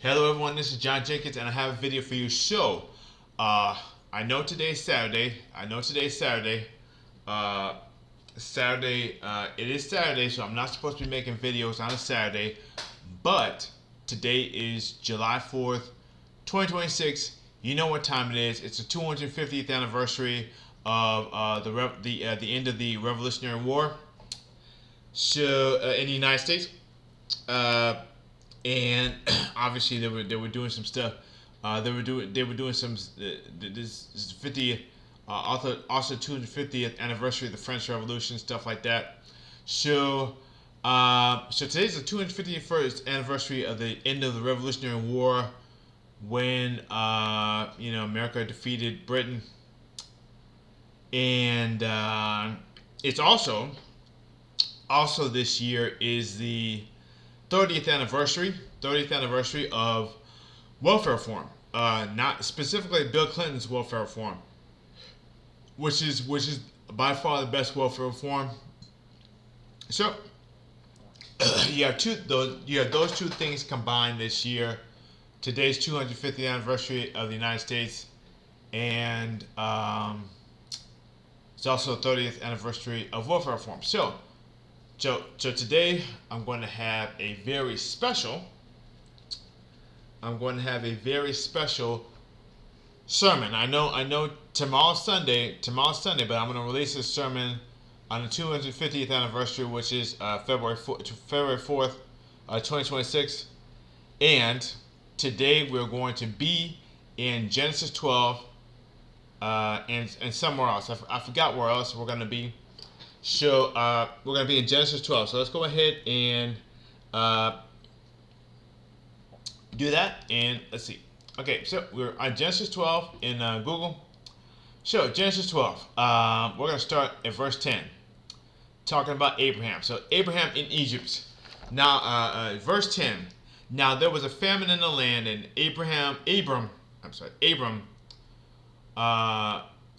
Hello everyone, this is John Jenkins and I have a video for you. I know today's Saturday. It is Saturday, so I'm not supposed to be making videos on a Saturday. But today is July 4th, 2026. You know what time it is. It's the 250th anniversary of the end of the Revolutionary War. In the United States. And obviously they were doing some stuff. They were doing some this is 50th, also 250th anniversary of the French Revolution, stuff like that. So today's the 251st anniversary of the end of the Revolutionary War, when America defeated Britain, and it's also this year is the 30th anniversary of welfare reform. Not specifically Bill Clinton's welfare reform, which is by far the best welfare reform. So you have those two things combined this year. Today's 250th anniversary of the United States, and it's also the 30th anniversary of welfare reform. So today I'm going to have a very special sermon. I know tomorrow's Sunday, but I'm going to release this sermon on the 250th anniversary, which is February 4th, 2026. And today we're going to be in Genesis 12 and somewhere else. I forgot where else we're going to be. So we're going to be in Genesis 12. So let's go ahead and do that. And let's see. Okay, so we're on Genesis 12 in Google. So Genesis 12. We're going to start at verse 10, talking about Abraham. So Abraham in Egypt. Now, verse 10. Now there was a famine in the land, and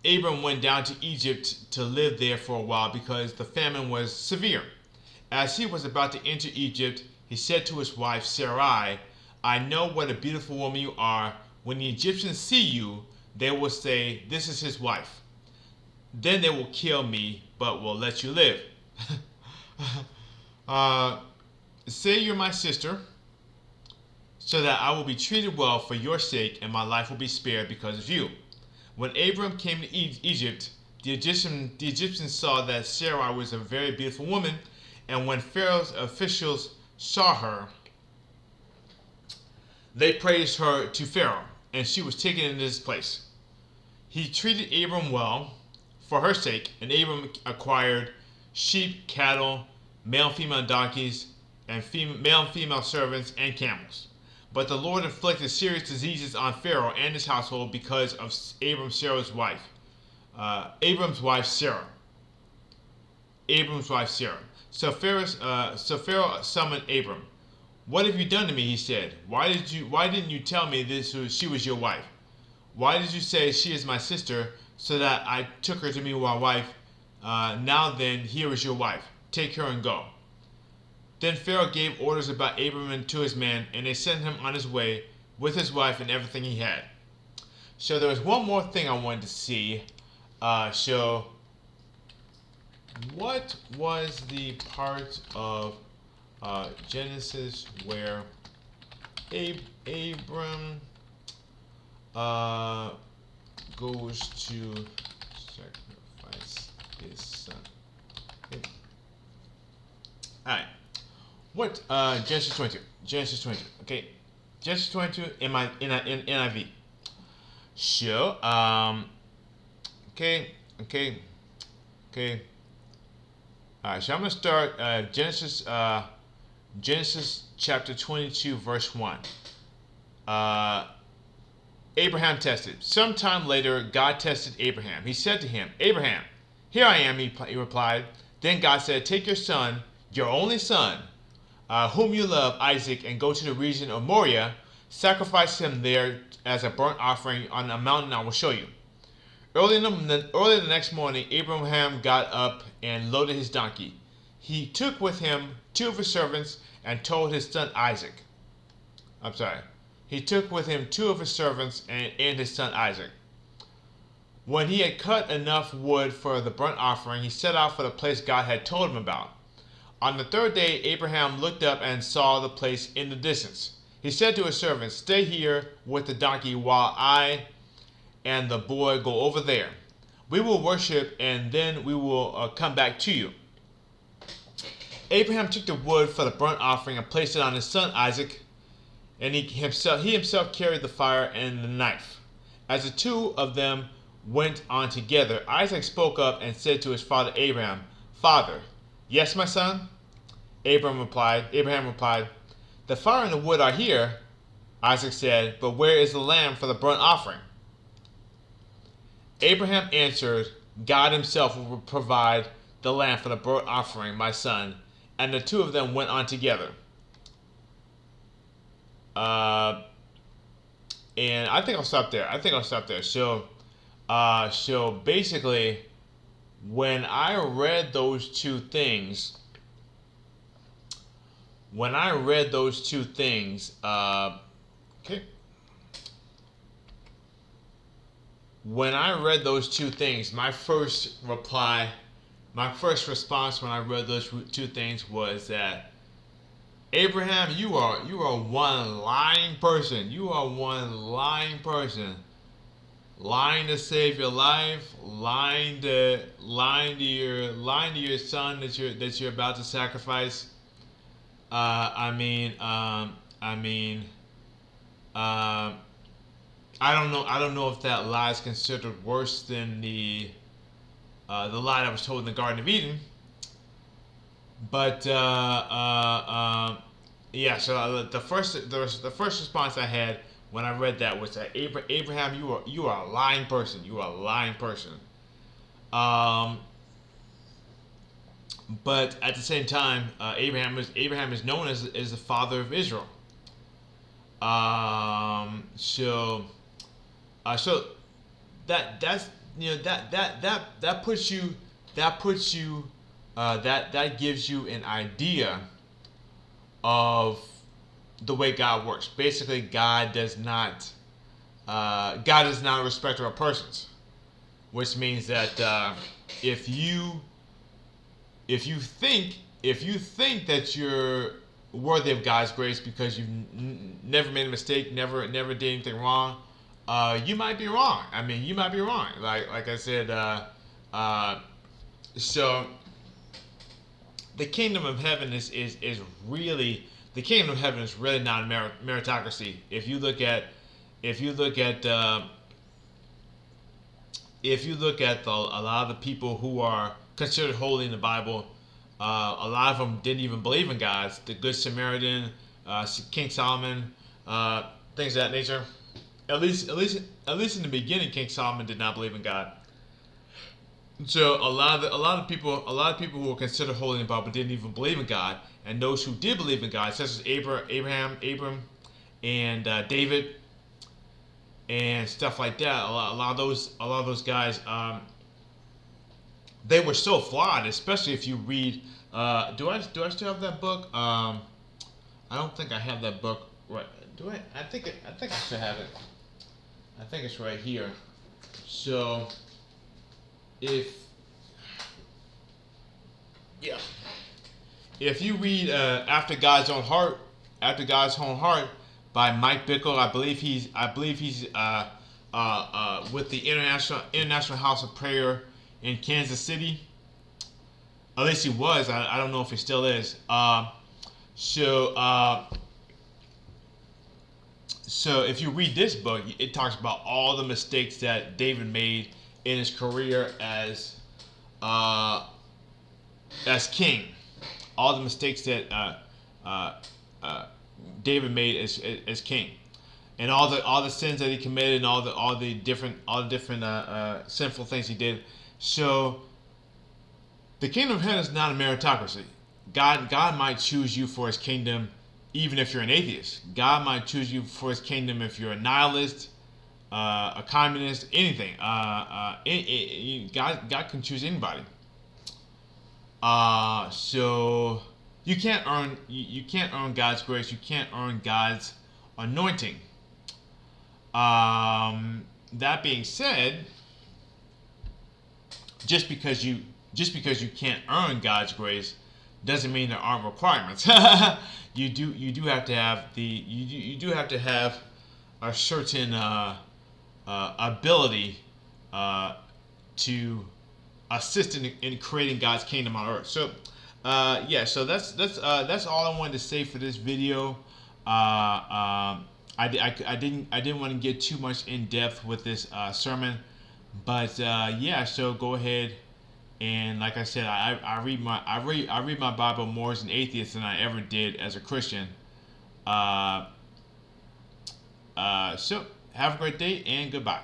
Abram went down to Egypt to live there for a while because the famine was severe. As he was about to enter Egypt, he said to his wife Sarai, "I know what a beautiful woman you are. When the Egyptians see you, they will say, 'This is his wife.' Then they will kill me, but will let you live." Say you're my sister, so that I will be treated well for your sake, and my life will be spared because of you. When Abram came to Egypt, the Egyptians saw that Sarai was a very beautiful woman, and when Pharaoh's officials saw her, they praised her to Pharaoh, and she was taken into his place. He treated Abram well for her sake, and Abram acquired sheep, cattle, male and female donkeys, and male and female servants, and camels. But the Lord inflicted serious diseases on Pharaoh and his household because of Abram's wife Sarah. So Pharaoh summoned Abram. "What have you done to me?" he said. Why didn't you tell me she was your wife? Why did you say she is my sister, so that I took her to be my wife? Now then, here is your wife. Take her and go." Then Pharaoh gave orders about Abram to his men, and they sent him on his way with his wife and everything he had. So there was one more thing I wanted to see. What was the part of Genesis where Abram goes to sacrifice his son? Okay. All right. What Genesis 22? Okay, Genesis 22 in NIV. Sure. Okay. All right. So I'm gonna start Genesis chapter 22, verse 1. Abraham tested. Sometime later, God tested Abraham. He said to him, "Abraham." "Here I am," he replied. Then God said, "Take your son, your only son, whom you love, Isaac, and go to the region of Moriah. Sacrifice him there as a burnt offering on a mountain I will show you." Early the next morning, Abraham got up and loaded his donkey. He took with him two of his servants and told his son Isaac. I'm sorry. he took with him 2 of his servants and his son Isaac. When he had cut enough wood for the burnt offering, he set out for the place God had told him about. On the 3rd day, Abraham looked up and saw the place in the distance. He said to his servants, "Stay here with the donkey while I and the boy go over there. We will worship and then we will come back to you." Abraham took the wood for the burnt offering and placed it on his son Isaac, and he himself carried the fire and the knife. As the 2 of them went on together, Isaac spoke up and said to his father Abraham, "Father." "Yes, my son?" Abraham replied, "The fire and the wood are here." Isaac said, "But where is the lamb for the burnt offering?" Abraham answered, "God himself will provide the lamb for the burnt offering, my son." And the 2 of them went on together. And I think I'll stop there. So basically, when I read those two things, okay. When I read those two things, my first response when I read those 2 things was that, Abraham, you are one lying person. You are one lying person. Lying to save your life, lying to your son that you're about to sacrifice. I don't know if that lie is considered worse than the lie that was told in the Garden of Eden. But yeah. So the first response I had when I read that was that, Abraham, you are a lying person. You are a lying person. But at the same time, Abraham is known as the father of Israel. So that's that puts you that gives you an idea of the way God works. Basically, God is not a respecter of persons, which means that if you think that you're worthy of God's grace because you've never made a mistake, never did anything wrong, you might be wrong. You might be wrong. Like I said, so the kingdom of heaven is really the kingdom of heaven is really not a meritocracy. If you look at a lot of the people who are considered holy in the Bible, a lot of them didn't even believe in God. The Good Samaritan, King Solomon, things of that nature. At least in the beginning, King Solomon did not believe in God. So a lot of people who were considered holy in the Bible didn't even believe in God, and those who did believe in God, such as Abram, and David, and stuff like that. A lot of those guys, they were so flawed. Especially if you read. Do I still have that book? I don't think I have that book. Right? Do I? I think I still have it. I think it's right here. So, if you read After God's Own Heart by Mike Bickle, I believe he's with the International House of Prayer in Kansas City. At least he was. I don't know if he still is. So if you read this book, it talks about all the mistakes that David made in his career as king. All the mistakes that David made as king, and all the sins that he committed, and all the different sinful things he did. So the kingdom of heaven is not a meritocracy. God might choose you for his kingdom even if you're an atheist. God might choose you for his kingdom if you're a nihilist, a communist, anything. God can choose anybody. So you can't earn God's grace. You can't earn God's anointing. That being said, just because you can't earn God's grace doesn't mean there aren't requirements. You do have to have you do have to have a certain ability to assist in creating God's kingdom on earth. So yeah, so that's all I wanted to say for this video. I didn't want to get too much in depth with this sermon, but yeah. So go ahead and, like I said, I read my Bible more as an atheist than I ever did as a Christian. So have a great day and goodbye.